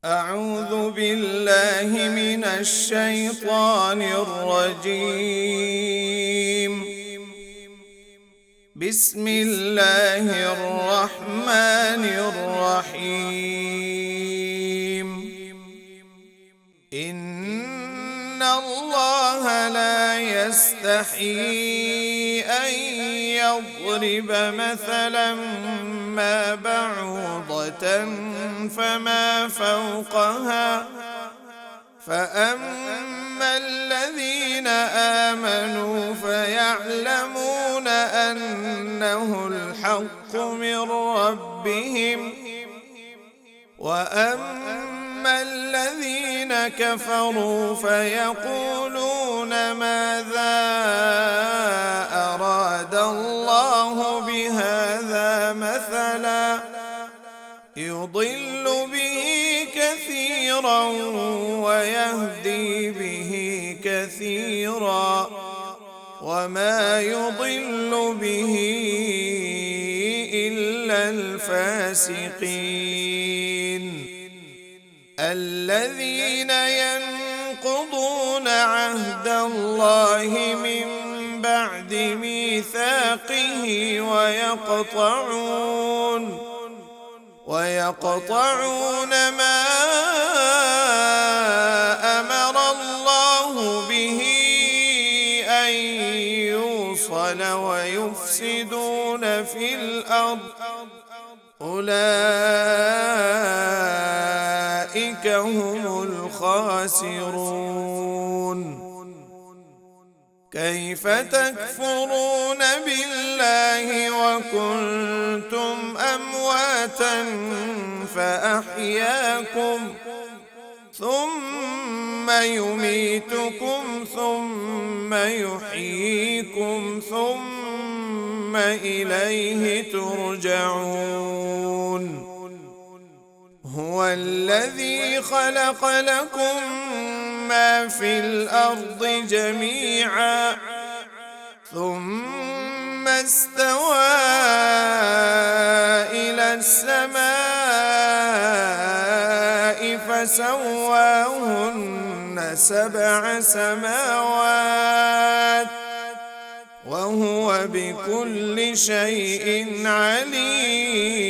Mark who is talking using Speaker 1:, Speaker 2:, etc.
Speaker 1: أعوذ بالله من الشيطان الرجيم. بسم الله الرحمن الرحيم. إن الله لا يستحيي أن يضرب مثلا ما بعوضة فما فوقها، فأما الذين آمنوا فيعلمون أنه الحق من ربهم، وأما الذين كفروا فيقولون ماذا أراد الله بهذا مثلا، يضل به كثيرا ويهدي به كثيرا، وما يضل به إلا الفاسقين الذين ينقضون عهد الله من بعد ميثاقه ويقطعون ما أمر الله به أن يوصل ويفسدون في الأرض، أولئك هم الخاسرون. كيف تكفرون بالله وكنتم أمواتا فأحياكم، ثم يميتكم ثم يحييكم ثم إليه ترجعون. هو الذي خلق لكم ما في الأرض جميعا ثم استوى إلى السماء فسواهن 7 سماوات وهو بكل شيء عليم.